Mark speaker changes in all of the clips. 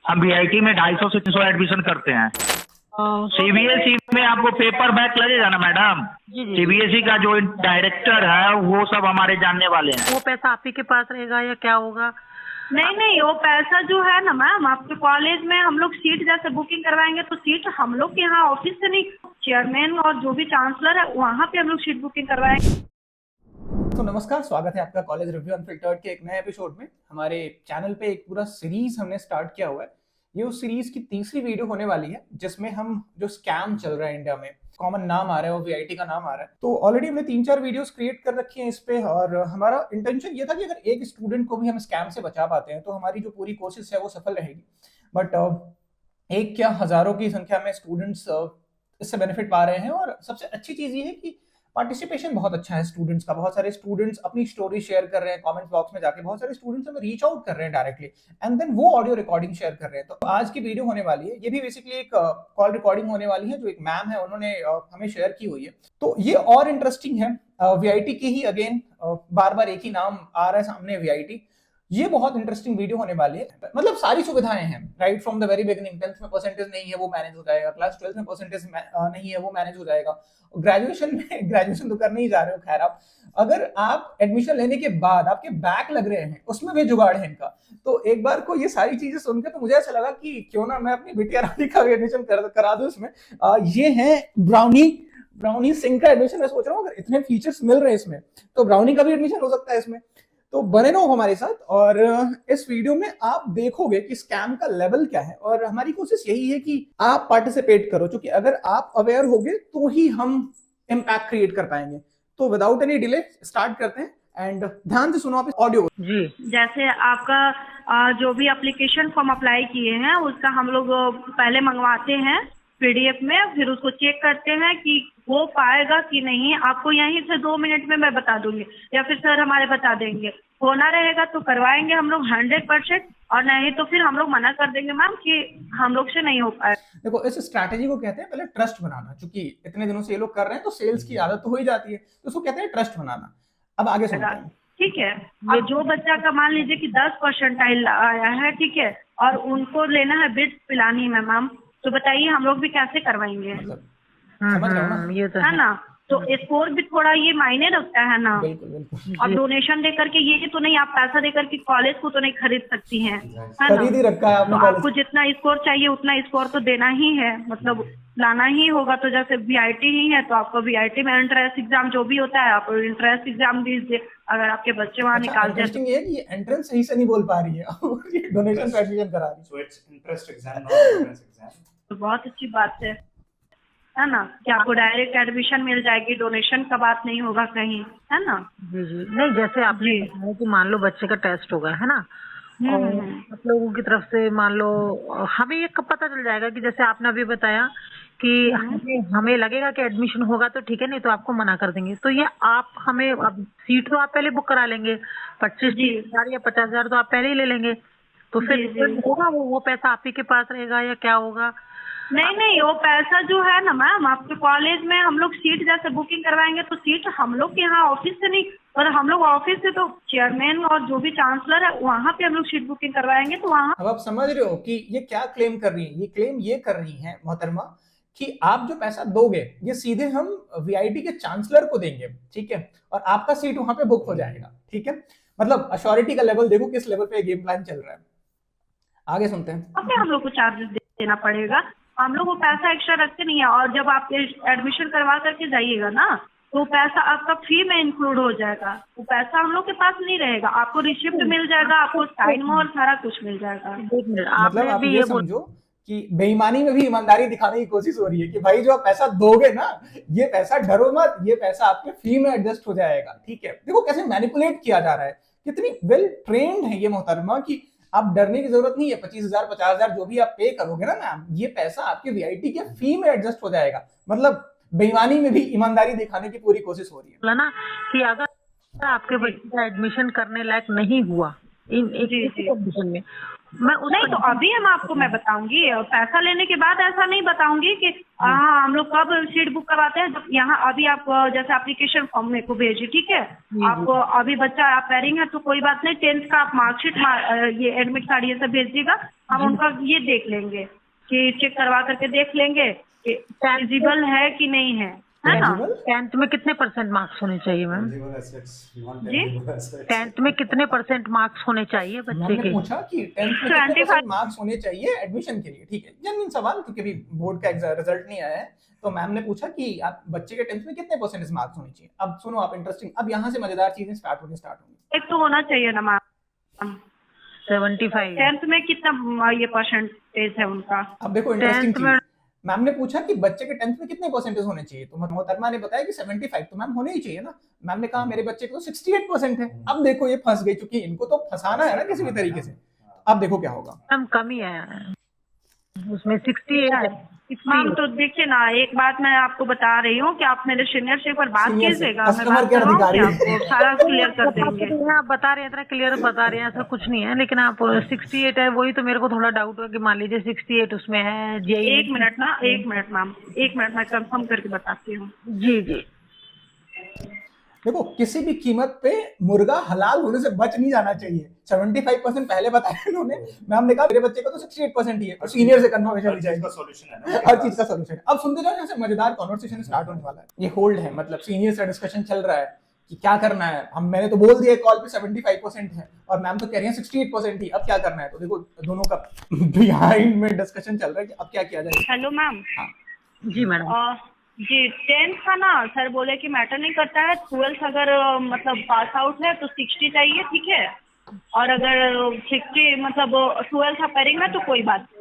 Speaker 1: हम वीआईटी में 250 से 300 एडमिशन करते हैं। सीबीएसई में आपको पेपर बैक लगेगा ना मैडम। सीबीएसई का जो डायरेक्टर है वो सब हमारे जानने वाले हैं।
Speaker 2: वो पैसा आप ही के पास रहेगा या क्या होगा?
Speaker 3: नहीं, वो पैसा जो है ना मैम, आपके कॉलेज में हम लोग सीट जैसे बुकिंग करवाएंगे तो सीट हम लोग के यहाँ ऑफिस से नहीं, चेयरमैन और जो भी चांसलर है वहाँ पे हम लोग सीट बुकिंग करवाएंगे।
Speaker 4: तो नमस्कार, स्वागत है आपका कॉलेज रिव्यू अनफिल्टर्ड के एक नए एपिसोड में। हमारे चैनल पे एक पूरा सीरीज हमने स्टार्ट किया हुआ है। ये उस सीरीज की तीसरी वीडियो होने वाली है जिसमें हम जो स्कैम चल रहा है इंडिया में, कॉमन नाम आ रहा है और वीआईटी का नाम आ रहा है। तो ऑलरेडी हमने 3-4 वीडियोस क्रिएट कर रखी हैं इस पे, और हमारा इंटेंशन ये था कि अगर एक स्टूडेंट को भी हम स्कैम से बचा पाते हैं तो हमारी जो पूरी कोशिश है वो सफल रहेगी। बट एक क्या हजारों की संख्या में स्टूडेंट्स इससे बेनिफिट पा रहे हैं। और सबसे अच्छी चीज ये है कि पार्टिसिपेशन बहुत अच्छा है स्टूडेंट्स का। बहुत सारे स्टूडेंट्स अपनी स्टोरी शेयर कर रहे हैं कमेंट बॉक्स में जाके, बहुत सारे स्टूडेंट्स हमें रीच आउट कर रहे हैं डायरेक्टली, एंड देन वो ऑडियो रिकॉर्डिंग शेयर कर रहे हैं। तो आज की वीडियो होने वाली है, ये भी बेसिकली एक कॉल रिकॉर्डिंग होने वाली है जो एक मैम है उन्होंने हमें शेयर की हुई है। तो ये और इंटरेस्टिंग है। वीआईटी की ही अगेन बार बार एक ही नाम आ रहा है सामने, वीआईटी। ये बहुत इंटरेस्टिंग वीडियो होने वाली है। मतलब सारी सुविधाएं हैं right from the very beginning. 10th में परसेंटेज नहीं है वो मैनेज हो जाएगा, क्लास 12th में परसेंटेज नहीं है वो मैनेज हो जाएगा, ग्रेजुएशन में ग्रेजुएशन तो करने ही जा रहे हो खैर आप, अगर आप एडमिशन लेने के बाद आपके बैक लग रहे हैं उसमें भी जुगाड़ है इनका। तो एक बार को ये सारी चीजें सुनकर तो मुझे ऐसा लगा कि क्यों ना मैं अपनी बिटिया रानी का एडमिशन करा दूं इसमें। ये है ब्राउनी सिंह का एडमिशन। मैं सोच रहा हूँ अगर इतने फीचर्स मिल रहे हैं इसमें तो ब्राउनी का भी एडमिशन हो सकता है इसमें। तो बने रहो हमारे साथ, और इस वीडियो में आप देखोगे कि स्कैम का लेवल क्या है। और हमारी कोशिश यही है कि आप पार्टिसिपेट करो, क्योंकि अगर आप अवेयर होगे तो ही हम इम्पैक्ट क्रिएट कर पाएंगे। तो विदाउट एनी डिले स्टार्ट करते हैं, एंड ध्यान से सुनो आप ऑडियो
Speaker 2: जी।
Speaker 3: जैसे आपका जो भी एप्लीकेशन फॉर्म अप्लाई किए हैं उसका हम लोग पहले मंगवाते हैं पीडीएफ में, फिर उसको चेक करते हैं कि हो पाएगा कि नहीं। आपको यहीं से 2 मिनट में मैं बता दूंगी या फिर सर हमारे बता देंगे। होना रहेगा तो करवाएंगे हम लोग 100%, और नहीं तो फिर हम लोग मना कर देंगे मैम कि हम लोग से नहीं हो पाए।
Speaker 4: देखो, इस स्ट्रैटेजी को कहते हैं पहले ट्रस्ट बनाना। क्योंकि इतने दिनों से ये लोग कर रहे हैं तो सेल्स की आदत तो हो ही जाती है, तो उसको कहते हैं ट्रस्ट बनाना। अब आगे सुनते हैं।
Speaker 3: ठीक है, अब जो बच्चा का मान लीजिए कि 10 परसेंटाइल आया है, ठीक है, और उनको लेना है बिट्स पिलानी में मैम, तो बताइए हम लोग भी कैसे करवाएंगे?
Speaker 4: समझ रहे हो ना?
Speaker 2: ये तो
Speaker 3: है ना। तो स्कोर भी थोड़ा ये मायने रखता है ना।
Speaker 4: बिल्कुल।
Speaker 3: अब डोनेशन देकर के ये तो नहीं, आप पैसा देकर के कॉलेज को तो नहीं खरीद सकती हैं, है ना।
Speaker 4: खरीद ही रखा है आपने
Speaker 3: तो
Speaker 4: कॉलेज।
Speaker 3: आपको जितना स्कोर चाहिए उतना स्कोर तो देना ही है, मतलब लाना ही होगा। तो जैसे वीआईटी ही है तो आपको वीआईटी में एंट्रेंस एग्जाम जो भी होता है आप एंट्रेंस एग्जाम दीजिए, अगर आपके बच्चे वहाँ निकालते हैं।
Speaker 4: ये कि एंट्रेंस सही से नहीं बोल पा रही है और ये डोनेशन पे एडमिशन करा रही है।
Speaker 5: So it's interest exam, not entrance exam.
Speaker 3: तो बहुत अच्छी बात है ना, कि आपको डायरेक्ट एडमिशन मिल जाएगी, डोनेशन का बात नहीं होगा कहीं, है ना।
Speaker 2: जी। नहीं, जैसे आपने बताया कि मान लो बच्चे का टेस्ट होगा, है ना, और आप लोगों की तरफ से मान लो हमें ये कब पता चल जाएगा कि जैसे आपने अभी बताया कि हमें लगेगा कि एडमिशन होगा तो ठीक है, नहीं तो आपको मना कर देंगे। तो ये आप हमें, अब सीट तो आप पहले बुक करा लेंगे, 25,000 या 50,000 तो आप पहले ही ले लेंगे, तो फिर होगा वो पैसा आप ही के पास रहेगा या क्या होगा?
Speaker 3: नहीं, वो पैसा जो है ना मैम, आपके कॉलेज में हम लोग सीट जैसे बुकिंग करवाएंगे तो सीट हम लोग के यहाँ ऑफिस से नहीं, और हम लोग ऑफिस से तो चेयरमैन और जो भी चांसलर है वहाँ पे हम लोग सीट बुकिंग करवाएंगे। तो वहाँ
Speaker 4: अब आप समझ रहे हो कि ये क्या क्लेम कर रही है। ये क्लेम ये कर रही है मोहतरमा कि आप जो पैसा दोगे ये सीधे हम वीआईटी के चांसलर को देंगे, ठीक है, और आपका सीट वहां पे बुक हो जाएगा, ठीक है। मतलब अश्योरिटी का लेवल देखो किस लेवल पे गेम प्लान चल रहा है। आगे सुनते हैं।
Speaker 3: अब हम लोग को चार्जेस देना पड़ेगा, हम लोग वो पैसा एक्स्ट्रा रखते नहीं है। और जब आप एडमिशन करवा करके जाइएगा ना तो पैसा आपका फी में इंक्लूड हो जाएगा, वो पैसा हम लोग के पास नहीं रहेगा। आपको रिसिप्ट मिल जाएगा, आपको साइन में और सारा कुछ मिल जाएगा।
Speaker 4: मतलब आप ये समझो कि बेईमानी में भी ईमानदारी दिखाने की कोशिश हो रही है कि भाई जो आप पैसा दोगे ना, ये पैसा डरो मत, ये पैसा आपके फी में एडजस्ट हो जाएगा, ठीक है। देखो कैसे मैनिपुलेट किया जा रहा है, कितनी वेल ट्रेन्ड है ये मोहतरमा कि आप डरने की जरूरत नहीं है। 25,000 50,000 जो भी आप पे करोगे ना मैम, ये पैसा आपके वीआईटी के फी में एडजस्ट हो जाएगा। मतलब बेईमानी में भी ईमानदारी दिखाने की पूरी कोशिश हो रही है
Speaker 2: ना, कि अगर आपके बच्चे का एडमिशन करने लायक नहीं हुआ इन एडमिशन में, मैं
Speaker 3: नहीं तो अभी मैं बताऊंगी, पैसा लेने के बाद ऐसा नहीं बताऊंगी कि हाँ हम लोग कब सीट बुक करवाते हैं। जब यहाँ अभी आप जैसे एप्लीकेशन फॉर्म मेरे को भेजिए, ठीक है, आपको अभी बच्चा आप पेयरिंग है तो कोई बात नहीं, 10th का आप मार्कशीट ये एडमिट कार्ड ये सब भेजिएगा, हम उनका ये देख लेंगे कि चेक करवा करके देख लेंगे कि एलिजिबल है कि नहीं है ना।
Speaker 2: 10th में कितने % मार्क्स होने चाहिए मैम?
Speaker 5: Tangible assets,
Speaker 3: जी?
Speaker 5: non-tangible assets.
Speaker 2: 10th में कितने % मार्क्स होने चाहिए बच्चे
Speaker 4: मैम ने
Speaker 2: के?
Speaker 4: पूछा कि 10th में
Speaker 3: 25
Speaker 4: कितने मार्क्स होने चाहिए एडमिशन के लिए। ठीक है, जेन्युइन सवाल, क्योंकि अभी बोर्ड का रिजल्ट नहीं आया है। तो मैम ने पूछा कि आप बच्चे के 10th में कितने % मार्क्स होने चाहिए। अब सुनो आप, इंटरेस्टिंग, अब यहाँ से मजेदार चीजें स्टार्ट होंगी।
Speaker 3: एक तो होना चाहिए ना मैम।
Speaker 2: 75।
Speaker 3: 10th में कितना ये परसेंटेज है उनका?
Speaker 4: अब देखो इंटरेस्टिंग
Speaker 2: 10th में
Speaker 4: चीज, मैम ने पूछा कि बच्चे के 10th में कितने % होने चाहिए, तो मोहतरमा ने बताया कि 75, तो मैम होने ही चाहिए ना। मैम ने कहा मेरे बच्चे को तो 68% है। अब देखो ये फंस गई, क्योंकि इनको तो फंसाना है ना किसी भी तरीके से। अब देखो क्या होगा।
Speaker 2: मैम कम ही है उसमें, 68 है।
Speaker 3: मैम तो देखिए ना, एक बात मैं आपको बता रही हूँ कि आप मेरे सीनियर से एक बार बात
Speaker 4: Senior से,
Speaker 3: कीजिएगा, मैं
Speaker 4: customer
Speaker 3: बात
Speaker 4: care
Speaker 3: करवाऊंगी
Speaker 4: अधिकारी।
Speaker 3: आपको, सारा क्लियर कर देंगे।
Speaker 2: आप बता रहे हैं, इतना क्लियर बता रहे हैं, ऐसा कुछ नहीं है। लेकिन आप 68 है, वही तो मेरे को थोड़ा डाउट है कि मान लीजिए 68 उसमें है जी।
Speaker 3: एक मिनट मैम, एक मिनट मैं कंफर्म करके बताती हूँ।
Speaker 2: जी जी।
Speaker 4: देखो किसी भी कीमत पे मुर्गा हलाल होने से बच नहीं जाना चाहिए। 75% पहले बताया इन्होंने। मैम ने कहा मेरे बच्चे का तो 68% ही है, और सीनियर से कन्फर्मेशन ली जाएगी।
Speaker 5: सॉल्यूशन है ना,
Speaker 4: हर चीज का सॉल्यूशन। अब सुनते जाओ, यहाँ से मजेदार कॉन्वर्सेशन स्टार्ट होने वाला है। ये होल्ड है, मतलब सीनियर से डिस्कशन चल रहा है कि क्या करना है। मैंने तो बोल दिया कॉल पे 75% है, और मैम तो कह रही है 68% ही। अब क्या करना है, तो देखो दोनों का बिहाइंड में डिस्कशन चल रहा है कि अब क्या किया जाए।
Speaker 3: Hello ma'am.
Speaker 2: जी मैडम।
Speaker 3: जी 10th का ना सर बोले कि मैटर नहीं करता है। 12th अगर मतलब पास आउट है तो 60 चाहिए, ठीक है। और अगर 60 मतलब 12th आप करेंगे तो कोई बात नहीं।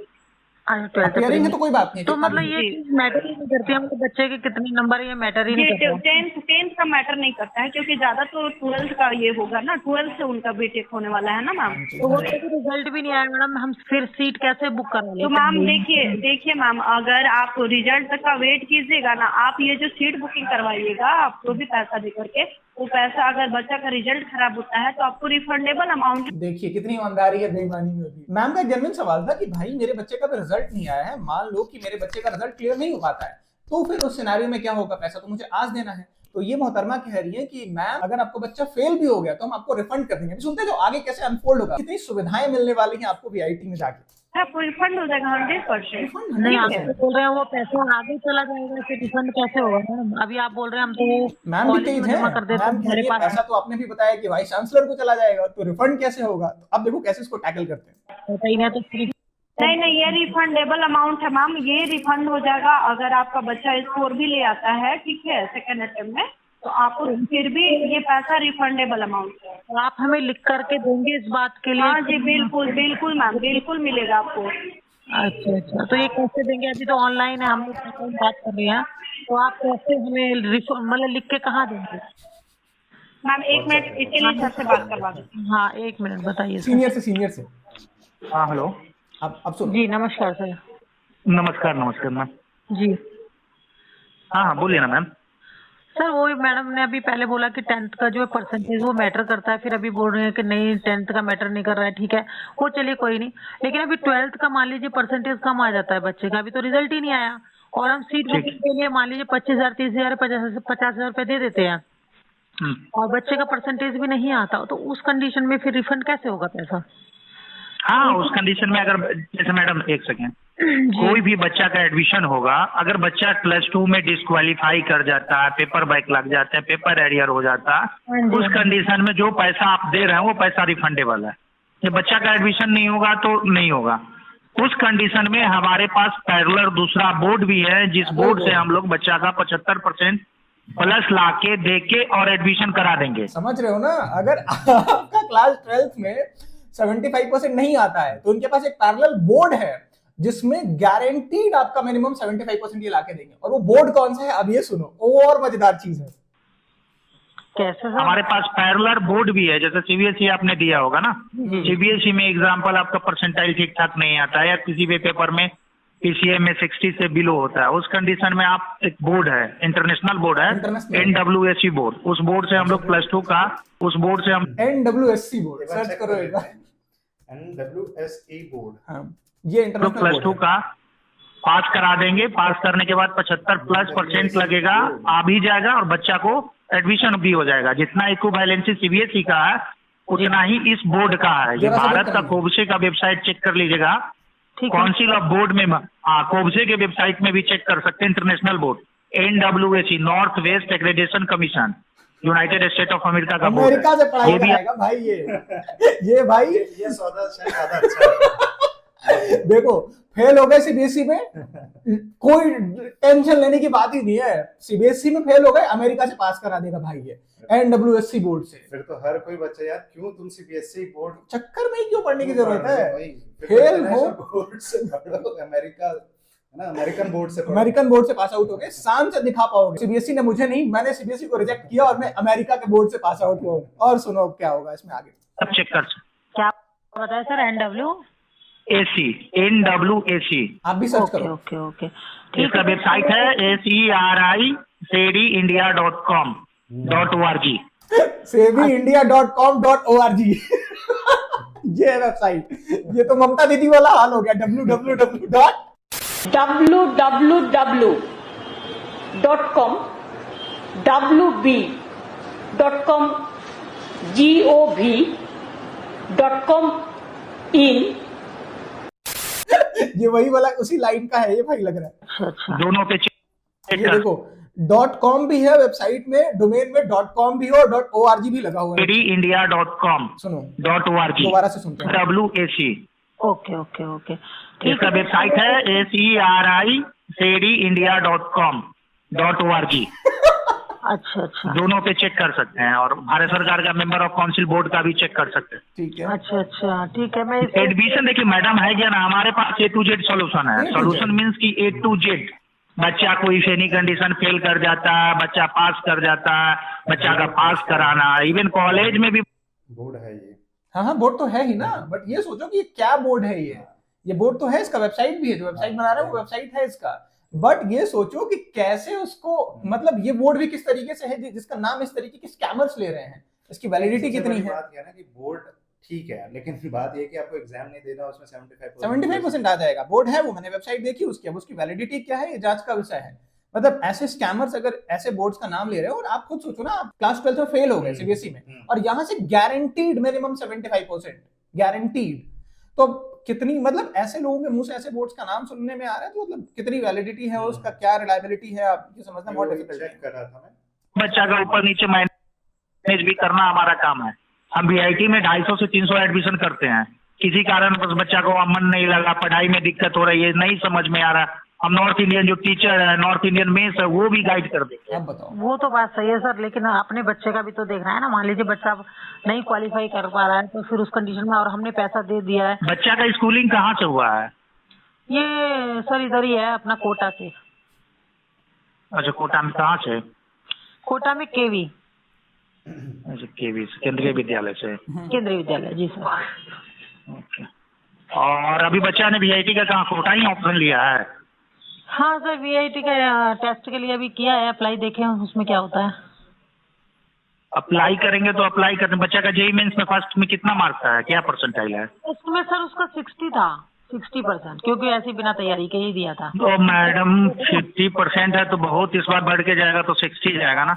Speaker 4: अपियरिंग है तो कोई बात नहीं।
Speaker 2: तो मतलब ये चीज मैटर ही नहीं करती है, मतलब बच्चे के कितने नंबर है ये मैटर ही नहीं
Speaker 3: ये
Speaker 2: करता।
Speaker 3: 10th का मैटर नहीं करता है, क्योंकि ज्यादा तो 12th का ये होगा ना, 12th से उनका बीटेक होने वाला है ना मैम।
Speaker 2: तो वो रिजल्ट भी नहीं आया मैडम, हम फिर सीट कैसे बुक करा
Speaker 3: तो मैम देखिए मैम, अगर आप रिजल्ट तक का वेट कीजिएगा ना, आप ये जो सीट बुकिंग करवाइएगा, आपको भी पैसा दे करके, वो पैसा अगर बच्चा का रिजल्ट खराब होता है तो आपको रिफंडेबल अमाउंट।
Speaker 4: देखिए कितनी ईमानदारी है बेईमानी में भी। मैम का जेन्युइन सवाल था कि भाई मेरे बच्चे का भी रिजल्ट नहीं आया है, मान लो कि मेरे बच्चे का रिजल्ट क्लियर नहीं हो पाता है, तो फिर उस सिनेरियो में क्या होगा, पैसा तो मुझे आज देना है। तो ये मोहतरमा कह रही है कि मैम अगर आपको बच्चा फेल भी हो गया तो हम आपको रिफंड कर देंगे। सुनते जो आगे कैसे अनफोल्ड होगा, कितनी सुविधाएं मिलने वाली हैं आपको वीआईटी में जाके।
Speaker 3: आपको रिफंड हो जाएगा 100%।
Speaker 2: नहीं, आप बोल रहे हैं वो पैसा आगे चला जाएगा, फिर रिफंड कैसे होगा मैम? अभी आप बोल रहे हैं हम तो
Speaker 4: मैम भी तेज है,
Speaker 2: जमा कर देते हैं
Speaker 4: मैम
Speaker 2: मेरे पास।
Speaker 4: पैसा तो आपने भी बताया कि वाइस चांसलर को चला जाएगा, तो रिफंड कैसे होगा। तो अब देखो कैसे इसको टैकल करते हैं।
Speaker 2: तो
Speaker 3: नहीं, ये रिफंडेबल अमाउंट है मैम, ये रिफंड हो जाएगा। अगर आपका बच्चा स्कोर भी ले आता है, ठीक है, सेकेंड अटेम्प्ट में, तो आपको फिर भी ये पैसा रिफंडेबल अमाउंट है।
Speaker 2: तो आप हमें लिख करके देंगे इस बात के लिए?
Speaker 3: हाँ जी बिल्कुल मैम, बिल्कुल मिलेगा आपको।
Speaker 2: अच्छा, तो ये कैसे देंगे? अभी तो ऑनलाइन है, हम लोग बात कर रहे हैं, तो आप कैसे हमें मतलब लिख के कहाँ देंगे?
Speaker 3: मैम एक मिनट, इसके लिए सर से बात करवा दें।
Speaker 2: हाँ 1 मिनट बताइए।
Speaker 4: सीनियर से
Speaker 1: हाँ हेलो।
Speaker 4: अब सुनो।
Speaker 2: जी नमस्कार सर।
Speaker 1: नमस्कार मैम।
Speaker 2: जी
Speaker 1: हाँ बोलिए ना मैम।
Speaker 2: सर, वो मैडम ने अभी पहले बोला कि 10th का जो परसेंटेज वो मैटर करता है, फिर अभी बोल रहे हैं कि नहीं 10th का मैटर नहीं कर रहा है। ठीक है, वो चलिए कोई नहीं, लेकिन अभी 12th का मान लीजिए परसेंटेज कम आ जाता है बच्चे का, अभी तो रिजल्ट ही नहीं आया, और हम सीट बुकिंग के लिए मान लीजिए 25,000 30,000 50,000 रुपए दे देते हैं, और बच्चे का परसेंटेज भी नहीं आता, तो उस कंडीशन में फिर रिफंड कैसे होगा पैसा?
Speaker 1: हाँ उस कंडीशन में अगर जैसे मैडम एक सेकेंड, कोई भी बच्चा का एडमिशन होगा, अगर बच्चा +2 में डिस्क्वालीफाई कर जाता है, पेपर बैक लग जाते हैं, पेपर एरियर हो जाता है, उस कंडीशन में जो पैसा आप दे रहे हैं वो पैसा रिफंडेबल है। जब बच्चा का एडमिशन नहीं होगा तो नहीं होगा। उस कंडीशन में हमारे पास पैरेलल दूसरा बोर्ड भी है, जिस बोर्ड से हम लोग बच्चा का 75% प्लस ला के दे के और एडमिशन करा देंगे।
Speaker 4: समझ रहे हो ना, अगर आपका क्लास 12th में 75% नहीं आता है तो उनके पास एक पैरेलल बोर्ड है जिसमें गारंटीड आपका मिनिमम 75% ये लाके देंगे। और वो बोर्ड कौन सा है, अब ये सुनो, और मजेदार चीज है।
Speaker 2: कैसे?
Speaker 1: हमारे पास पैरेलल बोर्ड भी है, जैसे सीबीएसई आपने दिया होगा ना, सीबीएसई में एग्जाम्पल आपका परसेंटाइल ठीक ठाक नहीं आता है, या किसी भी पेपर में पीसीए में 60 से बिलो होता है, उस कंडीशन में आप एक बोर्ड है, इंटरनेशनल बोर्ड है, NWSE बोर्ड, उस बोर्ड से हम लोग +2 का, उस बोर्ड से हम
Speaker 4: NWSE बोर्ड सर्च करो एक बार।
Speaker 5: NWSE बोर्ड,
Speaker 4: हाँ, ये इंटरनेशनल
Speaker 1: +2 का पास करा देंगे। पास करने के बाद 75+% लगेगा, आ भी जाएगा, और बच्चा को एडमिशन भी हो जाएगा। जितना इक्विवेलेंसी सीबीएसई का है उतना ही इस बोर्ड का है। ये भारत का कोविशे का वेबसाइट चेक कर लीजिएगा,
Speaker 2: ठीक है।
Speaker 1: काउंसिल ऑफ बोर्ड में कोबसे के वेबसाइट में भी चेक कर सकते हैं। International board NWAC, north west accreditation commission, United state of America का बोर्ड
Speaker 4: अमेरिका से पढ़ाई
Speaker 1: ये भी
Speaker 4: कराएगा भाई ये भाई
Speaker 5: ये सौदा शायद ज्यादा अच्छा है।
Speaker 4: देखो फेल हो गए सीबीएसई में, कोई टेंशन लेने की बात ही नहीं है। सीबीएसई में फेल हो गए, अमेरिका से पास करा देगा भाई ये NWSC बोर्ड से।
Speaker 5: फिर तो हर कोई बच्चा यार क्यों तुम सीबीएसई बोर्ड
Speaker 4: चक्कर में ही क्यों पढ़ने की जरूरत है?
Speaker 5: फेल
Speaker 4: फेल हो
Speaker 5: बोर्ड से पढ़ो, अमेरिका है ना, अमेरिकन बोर्ड से पढ़ो।
Speaker 4: अमेरिकन बोर्ड से पास आउट हो गए, शान से दिखा पाओगे। सीबीएसई ने मुझे नहीं, मैंने सीबीएसई को रिजेक्ट किया और मैं अमेरिका के बोर्ड से पास आउट हुआ हूं। और सुनो अब क्या होगा इसमें आगे।
Speaker 1: सब चेक कर सकते।
Speaker 2: क्या बताया सर?
Speaker 1: NWAC
Speaker 4: आप भी सर्च
Speaker 2: ओके
Speaker 4: करो।
Speaker 2: ओके ओके ठीक
Speaker 1: इसका
Speaker 2: है।
Speaker 1: वेबसाइट है seriindia.com.org।
Speaker 4: sebiindia.com.org ये है वेबसाइट। ये तो ममता दीदी वाला हाल हो गया।
Speaker 6: www.com wb.com gov.com in
Speaker 4: ये वही वाला उसी लाइन का है ये भाई लग रहा है।
Speaker 2: अच्छा अच्छा
Speaker 1: दोनों पे चेक
Speaker 4: ये
Speaker 1: कर।
Speaker 4: देखो .com भी है वेबसाइट में, डोमेन में .com भी है और .org भी लगा हुआ है।
Speaker 1: seriindia.com.org
Speaker 4: सुनो दोबारा से सुनते हैं।
Speaker 1: WAC
Speaker 2: ओके ओके ओके ठीक
Speaker 1: इसका
Speaker 2: है।
Speaker 1: वेबसाइट है seriindia.com.org।
Speaker 2: अच्छा अच्छा
Speaker 1: दोनों पे चेक कर सकते हैं और भारत सरकार का मेंबर ऑफ काउंसिल बोर्ड का भी चेक कर सकते हैं।
Speaker 4: ठीक है।
Speaker 2: अच्छा अच्छा ठीक है। मैं
Speaker 1: एडमिशन देखिए मैडम है क्या ना, हमारे पास A to Z सॉल्यूशन है।
Speaker 4: A to Z।
Speaker 1: Solution means कि A to Z। बच्चा कोई एनी कंडीशन फेल कर जाता है, बच्चा पास कर जाता है, बच्चा का पास कराना, इवन कॉलेज में भी
Speaker 5: बोर्ड है ये।
Speaker 4: हाँ बोर्ड तो है ही ना, बट ये सोचो कि क्या बोर्ड है ये बोर्ड तो है, इसका वेबसाइट भी है, जो वेबसाइट बना रहा है वो वेबसाइट है इसका। बट ये सोचो कि कैसे उसको, मतलब ये बोर्ड भी किस तरीके से है जिसका नाम इस तरीके के स्कैमर्स ले रहे हैं, इसकी वैलिडिटी
Speaker 5: सबसे
Speaker 4: कितनी
Speaker 5: बड़ी
Speaker 4: है?
Speaker 5: बात ये है ना कि बोर्ड ठीक है, लेकिन बात ये है कि आपको एग्जाम नहीं देना, उसमें
Speaker 4: 75% आ जाएगा। बोर्ड है वो, मैंने वेबसाइट देखी उसकी, अब उसकी वैलिडिटी क्या है ये जांच का विषय है। मतलब ऐसे स्कैमर्स अगर ऐसे बोर्ड्स का नाम ले रहे हो, और आप खुद सोचो ना, आप क्लास 12 में फेल हो गए सीबीएसई में और यहाँ से गारंटीड मिनिमम 75% गारंटीड, तो कितनी, मतलब ऐसे लोगों के मुंह से ऐसे बोर्ड्स का नाम सुनने में आ रहा है, तो मतलब कितनी वैलिडिटी है उसका, क्या रिलायबिलिटी है, आप ये समझना बहुत डिफिकल्ट है।
Speaker 5: चेक कर रहा था मैं।
Speaker 1: बच्चा का ऊपर नीचे मैनेज भी करना हमारा काम है। हम VIT में 250 से 300 एडमिशन करते हैं, किसी कारण बस बच्चा को मन नहीं लगा, पढ़ाई में दिक्कत हो रही है, नहीं समझ में आ रहा, हम नॉर्थ इंडियन जो टीचर है, नॉर्थ इंडियन मेस है, वो भी गाइड कर देंगे।
Speaker 4: अब बताओ।
Speaker 2: वो तो बात सही है सर, लेकिन अपने बच्चे का भी तो देखना है ना। मान लीजिए बच्चा नहीं क्वालिफाई कर पा रहा है, तो फिर उस कंडीशन में, और हमने पैसा दे दिया है।
Speaker 1: बच्चा का स्कूलिंग कहाँ से हुआ है?
Speaker 2: ये सर इधर ही है अपना कोटा से।
Speaker 1: अच्छा, कोटा में कहाँ से?
Speaker 2: कोटा में केवी
Speaker 1: अच्छा, KV से, केंद्रीय विद्यालय से।
Speaker 2: केंद्रीय विद्यालय, जी सर।
Speaker 1: ओके। और अभी बच्चा ने VIT का कहाँ, कोटा ही ऑप्शन लिया है?
Speaker 2: हाँ सर, VIT का टेस्ट के लिए अभी किया है अप्लाई, देखें उसमें क्या होता है।
Speaker 1: अप्लाई करेंगे तो अप्लाई करते, बच्चा का JEE मेंस में फर्स्ट में कितना मार्क्स है, क्या परसेंटाइल है?
Speaker 2: उसमें सर उसका 60 था, 60%, क्योंकि ऐसे बिना तैयारी के ही दिया था।
Speaker 1: तो मैडम 50% है तो बहुत, इस बार बढ़ के जाएगा तो 60 जाएगा ना,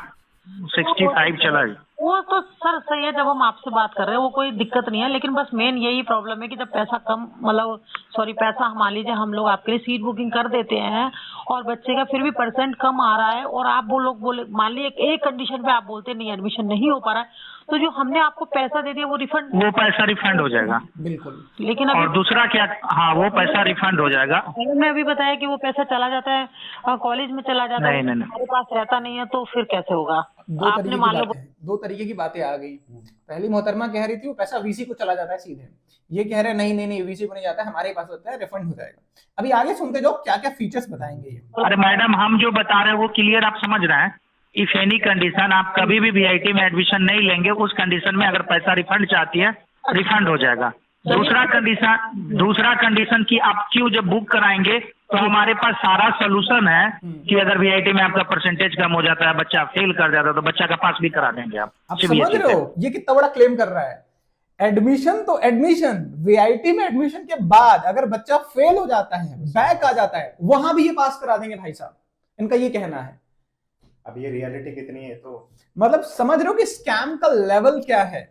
Speaker 1: 65 चला गया।
Speaker 2: वो तो सर सही है, जब हम आपसे बात कर रहे हैं वो कोई दिक्कत नहीं है, लेकिन बस मेन यही प्रॉब्लम है कि जब पैसा कम, मतलब सॉरी पैसा, मान लीजिए हम लोग आपके लिए सीट बुकिंग कर देते हैं और बच्चे का फिर भी % कम आ रहा है, और आप वो लोग बोले, मान लीजिए एक कंडीशन पे आप बोलते नहीं एडमिशन नहीं हो पा रहा है, तो जो हमने आपको पैसा दे दिया वो रिफंड,
Speaker 1: वो पैसा रिफंड हो जाएगा।
Speaker 4: बिल्कुल।
Speaker 2: लेकिन
Speaker 1: और
Speaker 2: अभी
Speaker 1: दूसरा क्या, हाँ वो पैसा रिफंड हो जाएगा।
Speaker 2: मैंने अभी बताया कि वो पैसा चला जाता है कॉलेज में, चला जाता है,
Speaker 1: नहीं, नहीं।
Speaker 2: हमारे पास रहता नहीं है, तो फिर कैसे होगा? आपने मान लो
Speaker 4: दो तरीके की बातें आ गई। पहली मोहतरमा कह रही थी वो पैसा VC को चला जाता है सीधे, ये कह रहे हैं नहीं VC को नहीं जाता है, हमारे पास होता है, रिफंड हो जाएगा। अभी आगे सुनते जाओ क्या क्या फीचर्स बताएंगे ये।
Speaker 1: अरे मैडम, हम जो बता रहे हैं वो क्लियर आप समझ रहे हैं। इफ एनी कंडीशन आप कभी भी VIT में एडमिशन नहीं लेंगे, उस कंडीशन में अगर पैसा रिफंड चाहती है, रिफंड हो जाएगा। दूसरा कंडीशन कि आप क्यों जब बुक कराएंगे तो हमारे पास सारा सोल्यूशन है कि अगर VIT में आपका परसेंटेज कम हो जाता है, बच्चा फेल कर जाता है, तो बच्चा का पास भी करा देंगे आप।
Speaker 4: समझ रहे हो ये कितना बड़ा क्लेम कर रहा है। एडमिशन तो एडमिशन, VIT में एडमिशन के बाद अगर बच्चा फेल हो जाता है, बैक आ जाता है, वहां भी ये पास करा देंगे भाई साहब, इनका ये कहना है।
Speaker 5: अब ये रियलिटी कितनी है, तो
Speaker 4: मतलब समझ रहे हो कि स्कैम का लेवल क्या है।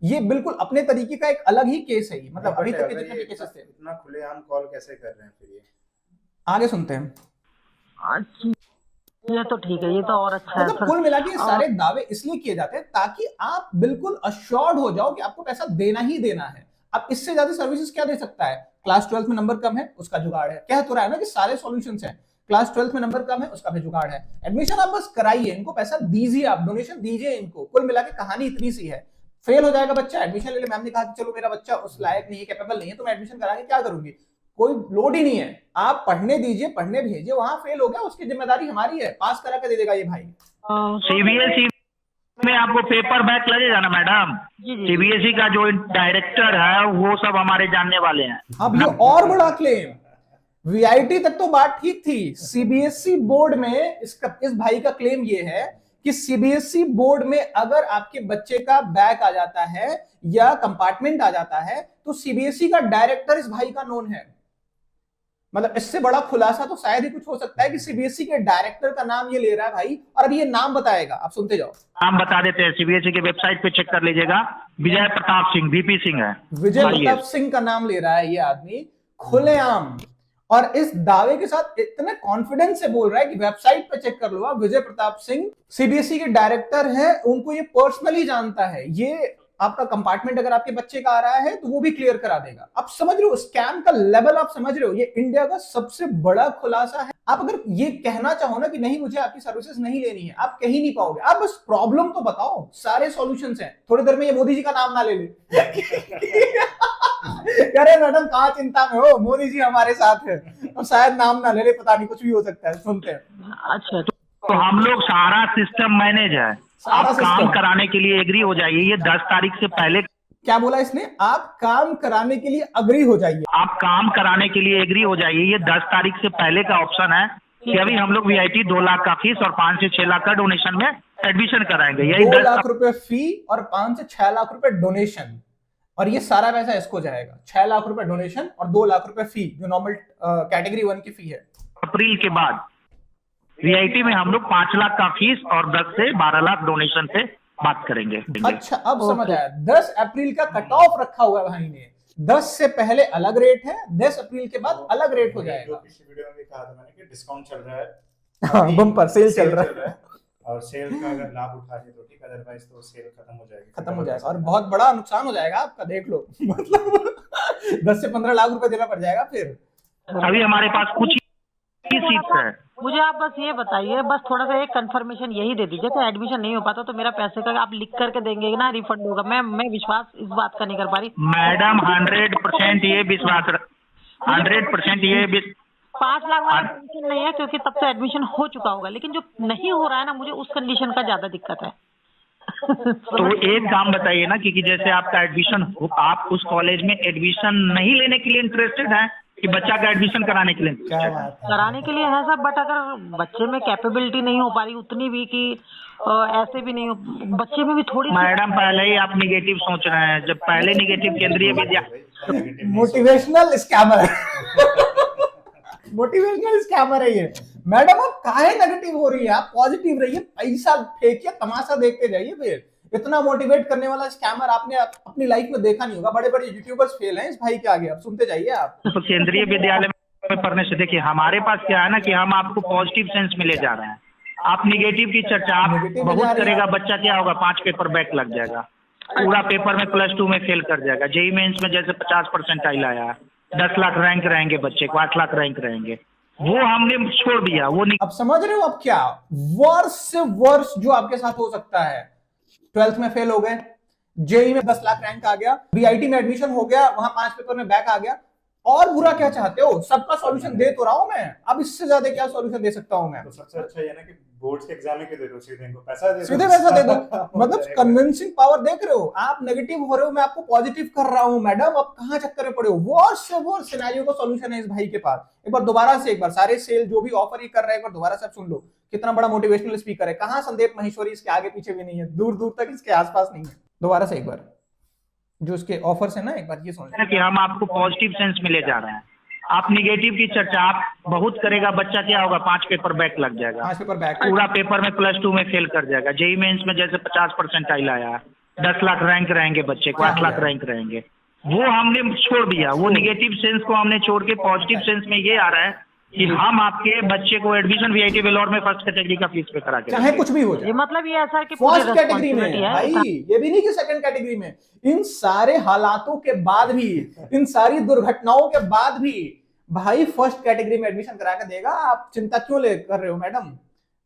Speaker 4: ये बिल्कुल अपने तरीके का एक अलग ही केस है। मतलब अभी तक के जितने भी केसेस थे,
Speaker 5: इतना खुलेआम कॉल कैसे कर रहे हैं फिर ये?
Speaker 4: आगे सुनते हैं।
Speaker 2: अच्छा, ये तो ठीक है, ये तो और अच्छा है
Speaker 4: मतलब
Speaker 2: सर।
Speaker 4: कुल मिला के ये सारे दावे इसलिए किए जाते हैं ताकि आप बिल्कुल अश्योर्ड हो जाओ कि आपको पैसा देना ही देना है। अब इससे ज्यादा सर्विसेज क्या दे सकता है? क्लास 12 में नंबर कम है, उसका जुगाड़ है। कह तो रहा है ना कि सारे सॉल्यूशंस हैं। क्लास 12 में नंबर कम है, उसका भी जुगाड़ है। एडमिशन आप बस कराइए, इनको पैसा दीजिए, आप डोनेशन दीजिए इनको। कुल मिला के कहानी इतनी सी है। फेल हो जाएगा बच्चा, एडमिशन ले ले। मैम ने कहा कि चलो मेरा बच्चा उस लायक नहीं है, कैपेबल नहीं है, तो मैं एडमिशन करा के क्या करूंगी? कोई लोड ही नहीं है, आप पढ़ने दीजिए, पढ़ने भेजिए। वहां फेल हो गया, उसकी जिम्मेदारी हमारी है, पास करा के दे देगा ये भाई।
Speaker 1: सीबीएसई में आपको पेपर बैक लगेगा ना मैडम? सीबीएसई का जो डायरेक्टर है वो सब हमारे जानने वाले हैं।
Speaker 4: अब ये और बड़ा क्लेम, वीआईटी तक तो बात ठीक थी, सीबीएसई बोर्ड में इस भाई का क्लेम ये है कि सीबीएसई बोर्ड में अगर आपके बच्चे का बैक आ जाता है या कंपार्टमेंट आ जाता है तो सीबीएसई का डायरेक्टर इस भाई का नोन है। मतलब इससे बड़ा खुलासा तो शायद ही कुछ हो सकता है कि सीबीएसई के डायरेक्टर का नाम ये ले रहा है भाई, और अभी ये नाम बताएगा, आप सुनते जाओ।
Speaker 1: नाम बता देते हैं, सीबीएसई के वेबसाइट पे चेक कर लीजिएगा। विजय प्रताप सिंह, वीपी सिंह है।
Speaker 4: विजय प्रताप सिंह का नाम ले रहा है ये आदमी खुलेआम, और इस दावे के साथ इतने कॉन्फिडेंस से बोल रहा है कि वेबसाइट पे चेक कर लो आप, विजय प्रताप सिंह सीबीएसई के डायरेक्टर है, उनको ये पर्सनली जानता है। ये आपका कंपार्टमेंट अगर आपके बच्चे का आ रहा है तो वो भी क्लियर करा देगा। आप समझ रहे हो स्कैम का लेवल? आप समझ रहे हो? ये इंडिया का सबसे बड़ा खुलासा है। आप अगर ये कहना चाहो ना कि नहीं मुझे आपकी सर्विसेज नहीं लेनी है, आप कह ही नहीं पाओगे। आप बस प्रॉब्लम तो बताओ, सारे सॉल्यूशंस हैं। थोड़ी देर में ये मोदी जी का नाम ना ले ले अरे मैडम कहाँ चिंता में हो, मोदी जी हमारे साथ है। अब शायद नाम ना ले ले, पता नहीं, कुछ भी हो सकता है। सुनते हैं।
Speaker 2: अच्छा,
Speaker 1: तो हम लोग सारा सिस्टम मैनेज है। आप काम कराने के लिए एग्री हो जाइए, ये 10 तारीख से पहले।
Speaker 4: क्या बोला इसने? आप काम कराने के लिए अग्री हो जाइए।
Speaker 1: आप काम कराने के लिए एग्री हो जाइए, ये 10 तारीख से पहले का ऑप्शन है कि अभी हम लोग वीआईटी 2 लाख का फीस और 5 से 6 लाख का डोनेशन में एडमिशन कराएंगे। यही
Speaker 4: 2 लाख रुपए फी और 5 से 6 लाख रुपए डोनेशन, और ये सारा पैसा इसको जाएगा। 6 लाख रुपए डोनेशन और 2 लाख रुपए फी, जो नॉर्मल कैटेगरी 1 की फी है।
Speaker 1: अप्रैल के बाद वीआईटी में हम लोग 5 लाख का फीस और 10 से 12 लाख डोनेशन पे बात करेंगे।
Speaker 4: अच्छा, अब समझ आया। 10 अप्रैल का कट ऑफ रखा हुआ है भाई ने। 10 से पहले अलग रेट है, 10 अप्रैल के बाद अलग रेट हो जाएगा।
Speaker 5: पिछली वीडियो में भी कहा था मैंने कि डिस्काउंट चल रहा है,
Speaker 4: हाँ, बम्पर सेल चल रहा है,
Speaker 5: और सेल का अगर लाभ उठाए तो ठीक, अदरवाइज तो सेल खत्म हो जाएगी,
Speaker 4: और बहुत बड़ा नुकसान हो जाएगा आपका, देख लो। मतलब 10 से 15 लाख रुपए देना पड़ जाएगा फिर।
Speaker 1: अभी हमारे पास कुछ ही सीट है।
Speaker 2: मुझे आप बस ये बताइए, बस थोड़ा सा एक कंफर्मेशन यही दे दीजिए कि एडमिशन नहीं हो पाता तो मेरा पैसे का आप लिख करके देंगे ना, रिफंड होगा। मैं विश्वास इस बात का नहीं कर पा रही
Speaker 1: मैडम। 100% ये विश्वास, 100% ये
Speaker 2: 5 लाख वाला टेंशन नहीं है, क्योंकि तब तो एडमिशन हो चुका होगा। लेकिन जो नहीं हो रहा है ना, मुझे उस कंडीशन का ज्यादा दिक्कत है।
Speaker 1: तो एक काम बताइए ना, क्योंकि जैसे आपका एडमिशन, आप उस कॉलेज में एडमिशन नहीं लेने के लिए इंटरेस्टेड है कि बच्चा का एडमिशन कराने के लिए इंटरेस्टेड है?
Speaker 2: कराने के लिए है सब, बट अगर बच्चे में कैपेबिलिटी नहीं हो पा रही उतनी भी कि ऐसे भी नहीं हो, बच्चे में भी थोड़ी।
Speaker 1: मैडम पहले ही आप निगेटिव सोच रहे हैं। जब पहले निगेटिव केंद्रीय विद्यालय
Speaker 4: मोटिवेशनल स्कैमर मोटिवेशनल स्कैमर है ये। मैडम आप काहे नेगेटिव हो रही है? आप पॉजिटिव रहिए, पैसा फेंकिए, तमाशा देखते जाइए। फिर इतना मोटिवेट करने वाला स्कैमर आपने अपनी लाइफ में देखा नहीं होगा। बड़े बड़े यूट्यूबर्स फेल हैं इस भाई के आगे। अब सुनते जाइए आप।
Speaker 1: तो केंद्रीय विद्यालय में पढ़ने से देखिए, हमारे पास क्या है ना कि हम आपको पॉजिटिव सेंस में ले जा रहे हैं। आप निगेटिव की चर्चा आप बहुत करेगा, बच्चा क्या होगा, 5 पेपर बैक लग जाएगा, पूरा पेपर में +2 में फेल कर जाएगा। जेईई मेंस में जैसे 50% आया है, 10 लाख रैंक रहेंगे बच्चे को, 8 लाख रैंक रहेंगे, वो हमने छोड़ दिया। वो
Speaker 4: अब समझ रहे हो अब क्या वर्ष से वर्ष जो आपके साथ हो सकता है। 12th में फेल हो गए, जेईई में 10 लाख रैंक आ गया, वीआईटी में एडमिशन हो गया, वहां 5 पेपर में बैक आ गया। और बुरा क्या चाहते हो? सबका सॉल्यूशन दे तो रहा हूं मैं, अब इससे ज्यादा क्या सॉल्यूशन दे सकता हूं मैं?
Speaker 5: तो सबसे अच्छा ये ना कि बोर्ड्स के एग्जाम में दे दो, सीधे इनको पैसा दे दो,
Speaker 4: सीधे पैसा दे दो। मतलब कन्विंसिंग पावर देख रहे हो आप? नेगेटिव हो रहे हो, मैं आपको पॉजिटिव कर रहा हूं। मैडम आप कहां चक्कर में पड़े हो? वर्ष से वर्ष सिनेरियो का सॉल्यूशन है इस भाई के पास। एक बार दोबारा से, एक बार सारे सेल जो भी ऑफर ही कर रहे हैं, एक बार दोबारा से आप सुन लो। कितना बड़ा मोटिवेशनल स्पीकर है। कहां संदीप माहेश्वरी इसके आगे पीछे भी नहीं है, दूर दूर तक इसके आसपास नहीं है। दोबारा से एक बार जो इसके ऑफर्स है ना, एक बार ये सुन लो
Speaker 1: कि हम आपको पॉजिटिव सेंस में ले जा रहे हैं। आप निगेटिव की चर्चा आप बहुत करेगा, बच्चा क्या होगा, 5 पेपर बैक लग जाएगा,
Speaker 4: 5 पेपर बैक,
Speaker 1: पूरा पेपर में +2 में फेल कर जाएगा। जेईई मेंस में जैसे 50% आया है, 10 लाख रैंक रहेंगे बच्चे को, 8 लाख रैंक रहेंगे, वो हमने छोड़ दिया। वो निगेटिव सेंस को हमने छोड़ के पॉजिटिव सेंस में ये आ रहा है कि हम आपके बच्चे को एडमिशन वीआईटी वेलोर में फर्स्ट कैटेगरी का फीस पे करा के
Speaker 4: चाहे कुछ भी हो जाए।
Speaker 2: ये मतलब ये ऐसा है कि पूरी
Speaker 4: फर्स्ट कैटेगरी में
Speaker 2: responsibility है
Speaker 4: भाई, ये भी नहीं कि सेकंड कैटेगरी में, इन सारे हालातों के बाद भी, इन सारी दुर्घटनाओं के बाद भी भाई फर्स्ट कैटेगरी में एडमिशन करा के देगा। आप चिंता क्यों ले कर रहे हो मैडम?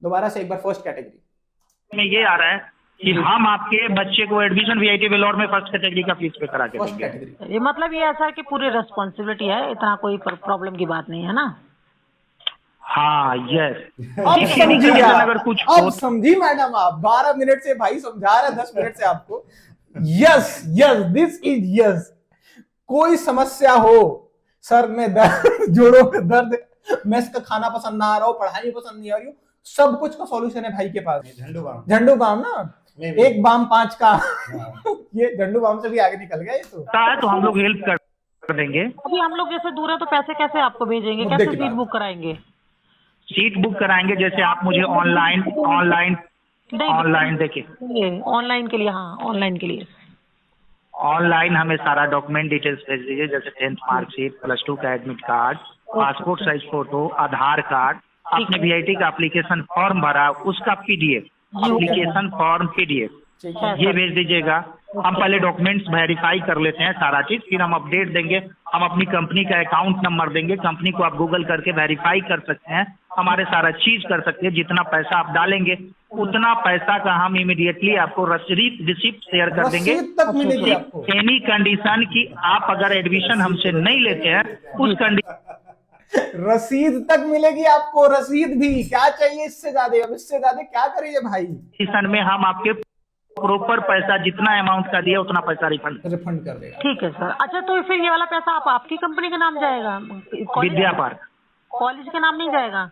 Speaker 4: दोबारा से एक बार फर्स्ट कैटेगरी
Speaker 1: में ये आ रहा है कि हम आपके बच्चे को एडमिशन वीआईटी वेलोर में फर्स्ट कैटेगरी का फीस पे करा के
Speaker 4: फर्स्ट
Speaker 1: देंगे।
Speaker 4: कैटेगरी।
Speaker 2: ये मतलब ये ऐसा है कि पूरी रिस्पॉन्सिबिलिटी है, इतना कोई प्रॉब्लम की बात नहीं है ना।
Speaker 1: हाँ यस।
Speaker 4: अब समझिए आप,
Speaker 1: अगर कुछ
Speaker 4: अब समझी मैडम आप, 12 मिनट से भाई समझा रहे हैं, 10 मिनट से आपको। Yes yes, this is yes. कोई समस्या हो, सर में दर्द, जोड़ों में दर्द, मेस का खाना पसंद ना आ रहा हो, पढ़ाई पसंद नहीं आ रही हो, सब कुछ का सॉल्यूशन है भाई के पास। झंडू बाम ना, एक बाम 5 का। ये झंडू बाम से भी आगे निकल गया ये
Speaker 1: तो हम लोग हेल्प कर देंगे।
Speaker 2: अभी हम लोग जैसे दूर है तो पैसे कैसे आपको भेजेंगे,
Speaker 4: मुद्दे
Speaker 2: कैसे
Speaker 4: की
Speaker 2: सीट
Speaker 4: बात।
Speaker 2: बुक कराएंगे?
Speaker 1: सीट बुक कराएंगे जैसे आप मुझे ऑनलाइन देखिए,
Speaker 2: ऑनलाइन के लिए, हाँ ऑनलाइन के लिए
Speaker 1: ऑनलाइन हमें सारा डॉक्यूमेंट डिटेल्स भेज दीजिए, जैसे 10th मार्कशीट, +2 का admit card, passport size photo, Aadhaar card, आपने वीआईटी का एप्लीकेशन फॉर्म भरा उसका पीडीएफ, एप्लीकेशन फॉर्म पीडीएफ,
Speaker 4: ठीक है।
Speaker 1: ये भेज दीजिएगा। हम पहले डॉक्यूमेंट्स वेरीफाई कर लेते हैं सारा चीज, फिर हम अपडेट देंगे। हम अपनी कंपनी का अकाउंट नंबर देंगे, कंपनी को आप गूगल करके वेरीफाई कर सकते हैं, हमारे सारा चीज कर सकते हैं। जितना पैसा आप डालेंगे उतना पैसा का हम इमीडिएटली आपको रिसिप्ट शेयर कर देंगे।
Speaker 4: रसीद तक मिलेगी आपको।
Speaker 1: एनी कंडीशन की आप अगर एडमिशन हमसे नहीं लेते हैं उस
Speaker 4: रसीद तक मिलेगी आपको, रसीद भी। क्या चाहिए इससे ज्यादा? अब इससे ज्यादा क्या करिए भाई?
Speaker 1: कंडीशन में हम आपके प्रॉपर पैसा जितना अमाउंट का दिया उतना पैसा रिफंड
Speaker 4: कर देगा।
Speaker 2: ठीक है सर। अच्छा तो फिर ये वाला पैसा आपकी कंपनी के नाम जाएगा?
Speaker 1: विद्या पार्क
Speaker 2: कॉलेज के नाम नहीं जाएगा?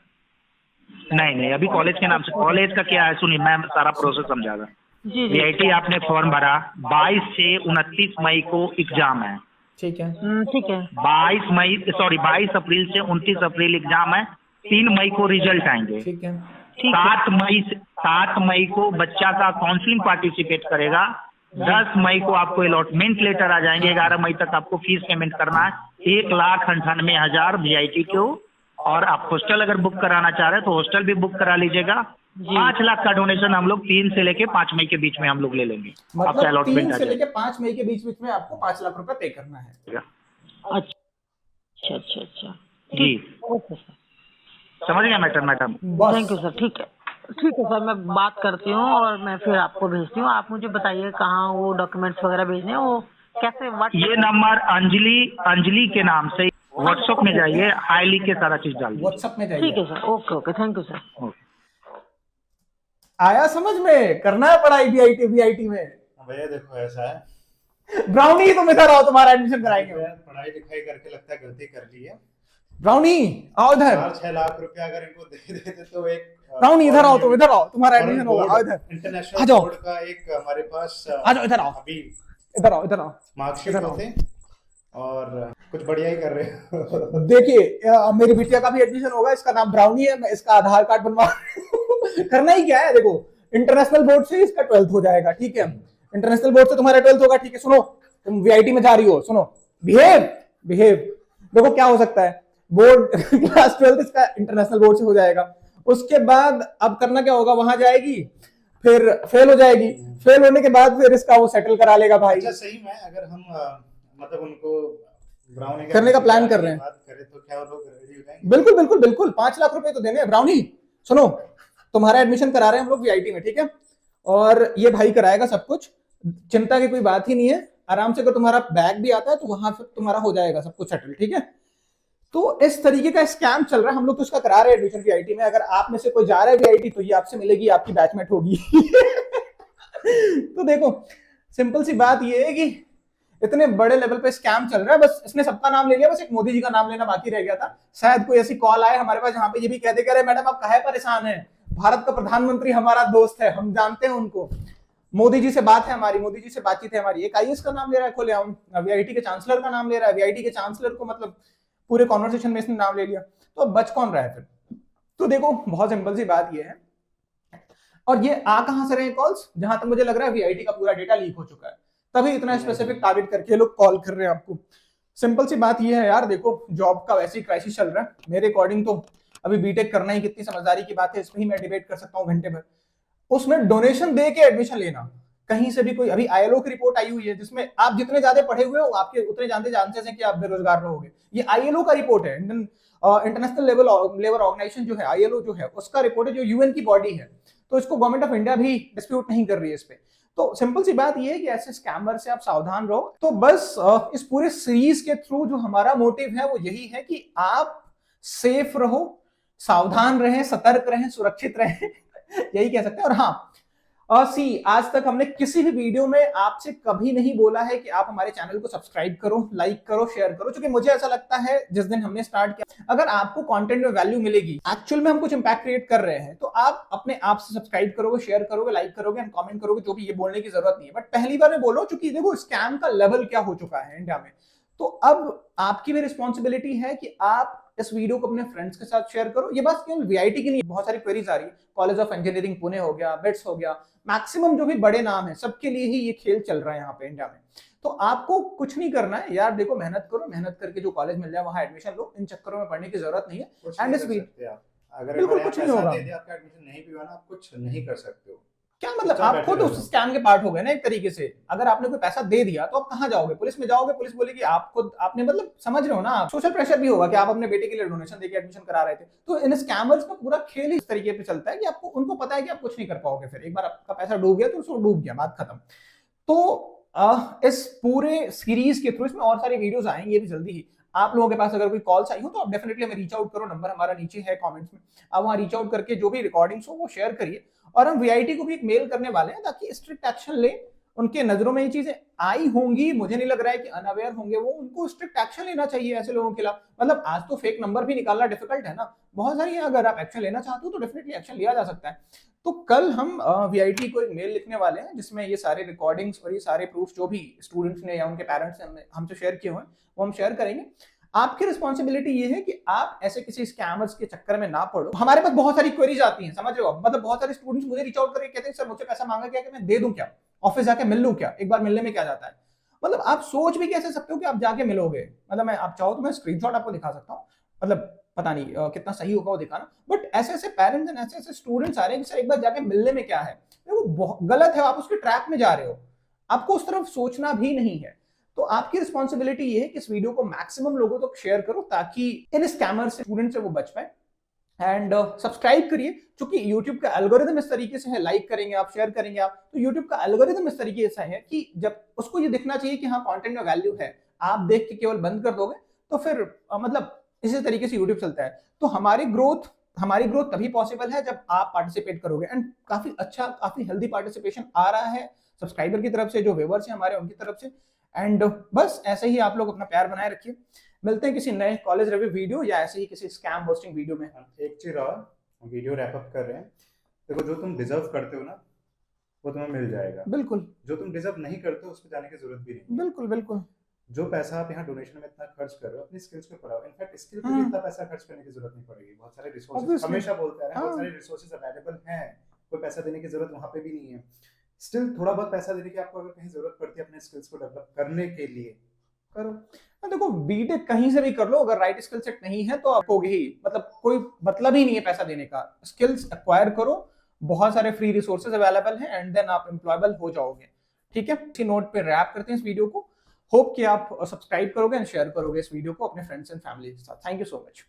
Speaker 1: नहीं, अभी कॉलेज के नाम से। कॉलेज का क्या है सुनिए, मैं सारा प्रोसेस समझागा।
Speaker 2: जी जी
Speaker 1: वीआईटी आपने फॉर्म भरा, 22 से 29 मई को एग्जाम है।
Speaker 4: ठीक है।
Speaker 2: ठीक है।
Speaker 1: 22 अप्रैल से 29 अप्रैल एग्जाम है। 3 मई को रिजल्ट आएंगे।
Speaker 4: ठीक है।
Speaker 1: 7 मई को बच्चा का काउंसलिंग पार्टिसिपेट करेगा। 10 मई को आपको अलॉटमेंट लेटर आ जाएंगे। 11 मई तक आपको फीस पेमेंट करना है 1,98,000 वीआईटी को। और आप हॉस्टल अगर बुक कराना चाह रहे हैं तो हॉस्टल भी बुक करा लीजिएगा। 5 लाख का डोनेशन हम लोग 3 से लेके 5 मई के बीच में हम लोग ले लेंगे। आपका
Speaker 4: मतलब 3
Speaker 1: अलॉटमेंट आ
Speaker 4: से लेके
Speaker 1: जाएगा
Speaker 4: 5 मई के बीच में आपको 5 लाख रुपए पे करना है।
Speaker 2: अच्छा
Speaker 1: जी,
Speaker 2: ओके सर,
Speaker 1: समझ गया मैडम।
Speaker 4: बस
Speaker 2: थैंक यू सर। ठीक है सर, मैं बात करती हूँ और मैं फिर आपको भेजती हूँ। आप मुझे बताइए कहाँ वो डॉक्यूमेंट्स वगैरह भेजने हैं, वो कैसे
Speaker 1: ये नंबर अंजलि के नाम से व्हाट्सएप में जाइए, हाई लिख के सारा चीज डाल दीजिए।
Speaker 4: व्हाट्सएप में
Speaker 2: ठीक
Speaker 4: जाइए।
Speaker 2: है sir. Okay thank you sir.
Speaker 4: आया समझ में? करना है पढ़ाई वीआईटी में।
Speaker 5: भैया देखो ऐसा है,
Speaker 4: ब्राउनी तुम इधर आओ, तुम्हारा एडमिशन कराएंगे।
Speaker 5: पढ़ाई लिखाई करके लगता है गलती कर ली है।
Speaker 4: ब्राउनी आओ इधर।
Speaker 5: 4-6 लाख रुपया अगर इनको दे देते तो एक
Speaker 4: ब्राउनी इधर आओ, तुम इधर आओ, तुम्हारा एडमिशन होगा। आओ इधर, आ
Speaker 5: इंटरनेशनल
Speaker 4: जाओ।
Speaker 5: बोर्ड का एक हमारे पास
Speaker 4: आ जाओ इधर आओ,
Speaker 5: अभी
Speaker 4: इधर आओ।
Speaker 5: मार्कशीट
Speaker 4: इधर आओ।
Speaker 5: होते और कुछ बढ़िया ही कर रहे हो।
Speaker 4: देखिए मेरी बिटिया का भी एडमिशन होगा, इसका नाम ब्राउनी है। मैं इसका आधार कार्ड बनवा करना ही क्या है, देखो इंटरनेशनल बोर्ड से इसका 12th हो जाएगा। ठीक है, इंटरनेशनल बोर्ड से तुम्हारा 12th होगा। ठीक है, सुनो, तुम वीआईटी में जा रही हो, सुनो, बिहेव। देखो क्या हो सकता है, बोर्ड क्लास 12th इसका इंटरनेशनल बोर्ड से हो जाएगा। उसके बाद अब करना क्या होगा, वहां जाएगी, फिर फेल हो जाएगी। फेल होने के बाद फिर इसका वो सेटल करा लेगा भाई।
Speaker 5: अच्छा सही में अगर हम मतलब उनको ब्राउनी
Speaker 4: करने का प्लान कर रहे हैं,
Speaker 5: बात करें तो क्या वो लोग रेडी हो जाएंगे?
Speaker 4: बिल्कुल 5 लाख रुपए तो देने हैं। ब्राउनी सुनो, तुम्हारा एडमिशन करा रहे हैं हम लोग वीआईटी में, ठीक है, और ये भाई कराएगा सब कुछ, चिंता की कोई बात ही नहीं है। आराम से अगर तुम्हारा बैग भी आता है तो वहां फिर तुम्हारा हो जाएगा सब कुछ सेटल। ठीक है, तो इस तरीके का स्कैम चल रहा है, हम लोग तो उसका करा रहे हैं एडमिशन वीआईटी में। अगर आप में से कोई जा रहा है वीआईटी तो ये आपसे मिलेगी, आपकी बैचमेट होगी। तो देखो सिंपल सी बात ये है कि इतने बड़े लेवल पे स्कैम चल रहा है, बस इसने सबका नाम ले लिया, बस एक मोदी जी का नाम लेना बाकी रह गया था। शायद कोई ऐसी कॉल आए हमारे पास जहां पे ये भी कहते कह रहे मैडम आप काहे परेशान है, भारत का प्रधानमंत्री हमारा दोस्त है, हम जानते हैं उनको, मोदी जी से बात है हमारी, मोदी जी से बातचीत है हमारी। एक आईएएस का नाम ले रहा है खुलेआम, वीआईटी के चांसलर का नाम ले रहा है, वीआईटी के चांसलर को मतलब पूरे कॉन्वर्सेशन में इसने नाम ले लिया, तो अब बच कौन रहा है फिर? तो देखो बहुत सिंपल सी बात ये है, और ये आ कहां से रहे कॉल्स, जहां तक मुझे लग रहा है वीआईटी का पूरा डेटा लीक हो चुका है, तभी इतना स्पेसिफिक टारगेट करके लोग कॉल कर रहे हैं आपको। सिंपल सी बात ये है यार, देखो जॉब का वैसे ही क्राइसिस चल रहा है, मेरे अकॉर्डिंग तो अभी बीटेक करना ही कितनी समझदारी की बात है, इसमें ही मैं डिबेट कर सकता हूँ घंटे भर। उसमें डोनेशन दे के एडमिशन लेना, कहीं से भी कोई, अभी आईएलओ की रिपोर्ट आई हुई है जिसमें आप जितने ज्यादा पढ़े हुए हो आपके उतने जानते चांसेस हैं कि आप बेरोजगार रहोगे। ये आईएलओ का रिपोर्ट है, इंटरनेशनल लेबर ऑर्गेनाइजेशन जो है, आईएलओ जो है उसका रिपोर्ट है, जो यूएन की बॉडी है। तो इसको गवर्नमेंट ऑफ इंडिया भी डिस्प्यूट नहीं कर रही है इस पे। तो सिंपल सी बात ये है कि ऐसे स्कैमर से आप सावधान रहो। तो बस इस पूरे सीरीज के थ्रू जो हमारा मोटिव है वो यही है कि आप सेफ रहो, सावधान रहें, सतर्क रहें, सुरक्षित रहें यही कह सकते हैं। और हाँ आज तक हमने किसी भी वीडियो में आपसे कभी नहीं बोला है कि आप हमारे चैनल को सब्सक्राइब करो, लाइक करो, शेयर करो, क्योंकि मुझे ऐसा लगता है जिस दिन हमने स्टार्ट किया, अगर आपको कंटेंट में वैल्यू मिलेगी, एक्चुअल में हम कुछ इंपैक्ट क्रिएट कर रहे हैं, तो आप अपने आप से सब्सक्राइब करोगे, शेयर करोगे, लाइक करोगे एंड कमेंट करोगे, जो भी, ये बोलने की जरूरत नहीं है। बट पहली बार मैं बोल रहा हूं, क्योंकि देखो स्कैम का लेवल क्या हो चुका है इंडिया में, तो अब आपकी भी रिस्पॉन्सिबिलिटी है कि आप इस वीडियो को अपने फ्रेंड्स के साथ शेयर करो। ये बात केवल वीआईटी की नहीं, बहुत सारी क्वेरीज आ रही है, कॉलेज ऑफ इंजीनियरिंग पुणे हो गया, बिट्स हो गया, मैक्सिमम जो भी बड़े नाम है सबके लिए ही ये खेल चल रहा है यहाँ पे इंडिया में। तो आपको कुछ नहीं करना है यार, देखो मेहनत करो, मेहनत करके जो कॉलेज मिल जाए वहां एडमिशन लो, इन चक्करों में पढ़ने की जरूरत नहीं है। एंड इस बिल्कुल कुछ नहीं होगा,
Speaker 5: आपका एडमिशन नहीं भी हुआ ना, आप कुछ नहीं कर सकते हो।
Speaker 4: क्या मतलब, आप खुद उस स्कैम के पार्ट हो गए ना एक तरीके से। अगर आपने कोई पैसा दे दिया तो आप कहां जाओगे, पुलिस में जाओगे, पुलिस बोलेगी आप खुद आपने, मतलब समझ रहे हो ना आप। सोशल प्रेशर भी होगा कि आप अपने बेटे के लिए डोनेशन देके एडमिशन करा रहे थे। तो इन स्कैमर्स का पूरा खेल इस तरीके पे चलता है कि आपको, उनको पता है कि आप कुछ नहीं कर पाओगे, फिर एक बार आपका पैसा डूब गया तो उसको डूब गया, बात खत्म। तो इस पूरे सीरीज के थ्रू, इसमें और सारी वीडियोस आएंगे ये भी जल्दी ही। आप लोगों के पास अगर कोई कॉल्स आई हो तो आप डेफिनेटली हमें रीच आउट करो, नंबर हमारा नीचे है कमेंट्स में, आप वहां रीच आउट करके जो भी रिकॉर्डिंग्स हो वो शेयर करिए। और हम वीआईटी को भी एक मेल करने वाले हैं ताकि स्ट्रिक्ट एक्शन ले। उनके नजरों में ये चीजें आई होंगी, मुझे नहीं लग रहा है कि अनअवेयर होंगे वो, उनको स्ट्रिक्ट एक्शन लेना चाहिए ऐसे लोगों के खिलाफ। मतलब आज तो फेक नंबर भी निकालना डिफिकल्ट है ना, बहुत सारी है, अगर आप एक्शन लेना चाहते हो तो डेफिनेटली एक्शन लिया जा सकता है। तो कल हम वीआईटी को एक मेल लिखने वाले हैं जिसमें ये सारे रिकॉर्डिंग्स और ये सारे प्रूफ जो भी स्टूडेंट्स ने या उनके पेरेंट्स ने हमसे शेयर किए हुए हैं वो हम शेयर करेंगे। आपकी रिस्पॉन्सिबिलिटी ये है कि आप ऐसे किसी स्कैमर्स के चक्कर में ना पड़ो। हमारे पास बहुत सारी क्वेरीज आती हैं, समझ रहे हो, मतलब बहुत सारे स्टूडेंट्स मुझे रीच आउट करके कहते हैं सर मुझे पैसा मांगा क्या, कि मैं दे दूं क्या, ऑफिस जाके मिल लूं क्या, एक बार मिलने में क्या जाता है। मतलब आप सोच भी कैसे सकते हो कि आप जाके मिलोगे, मतलब मैं, आप चाहो तो मैं स्क्रीनशॉट आपको दिखा सकता हूँ, मतलब पता नहीं कितना सही होगा वो दिखाना, बट ऐसे ऐसे पेरेंट्स एंड ऐसे ऐसे स्टूडेंट्स आ रहे हैं कि सर एक बार जाके मिलने में क्या है। वो गलत है, आप उसके ट्रैक में जा रहे हो, आपको उस तरफ सोचना भी नहीं है। तो आपकी रिस्पॉन्सिबिलिटी ये है कि इस वीडियो को मैक्सिमम लोगों तक शेयर करो ताकि इन स्कैमर से, स्टूडेंट से वो बच पाए। एंड सब्सक्राइब करिए, क्योंकि YouTube का एल्गोरिदम इस तरीके से है, लाइक करेंगे आप, शेयर करेंगे आप, तो YouTube का एल्गोरिदम इस तरीके से है कि जब उसको ये दिखना चाहिए कि हाँ कंटेंट में वैल्यू है, आप देख के केवल बंद कर दोगे तो फिर मतलब इसी तरीके से YouTube चलता है। तो हमारी ग्रोथ तभी पॉसिबल है जब आप पार्टिसिपेट करोगे। एंड काफी अच्छा, काफी हेल्दी पार्टिसिपेशन आ रहा है सब्सक्राइबर की तरफ से, जो व्यूअर्स हैं हमारे उनकी तरफ से। एंड बस ऐसे ही आप लोग अपना प्यार बनाए रखिए। मिलते हैं किसी नए कॉलेज रिव्यू वीडियो या ऐसे ही किसी स्कैम होस्टिंग वीडियो में।
Speaker 5: एक चीज और, वीडियो रैप अप कर रहे हैं। देखो जो तुम डिजर्व करते हो ना वो तुम्हें मिल जाएगा,
Speaker 4: बिल्कुल।
Speaker 5: जो तुम डिजर्व नहीं करते हो उस पर जाने की जरूरत भी नहीं।
Speaker 4: बिल्कुल बिल्कुल।
Speaker 5: जो पैसा आप यहाँ डोनेशन में इतना खर्च कर रहे हो अपनी स्किल्स पे पढ़ाओ। इनफैक्ट स्किल पे इतना पैसा खर्च करने की जरूरत नहीं पड़ेगी, बहुत सारे रिसोर्सेज, हमेशा बोलते हैं बहुत सारे रिसोर्सेज अवेलेबल हैं, कोई पैसा देने की जरूरत वहाँ पे भी नहीं है। स्टिल थोड़ा बहुत पैसा देने की आपको अगर कहीं जरूरत पड़ती है अपने स्किल्स को डेवलप करने के लिए, करो।
Speaker 4: देखो बीटेक कहीं से भी कर लो, अगर राइट स्किल सेट नहीं है तो आपको ही, मतलब कोई मतलब ही नहीं है पैसा देने का। स्किल्स एक्वायर करो, बहुत सारे फ्री रिसोर्सेज अवेलेबल हैं, एंड देन आप एम्प्लॉयबल हो जाओगे। ठीक है, इसी नोट पे रैप करते हैं इस वीडियो को। होप कि आप सब्सक्राइब करोगे एंड शेयर करोगे इस वीडियो को अपने फ्रेंड्स एंड फैमिली के साथ। Thank you so much.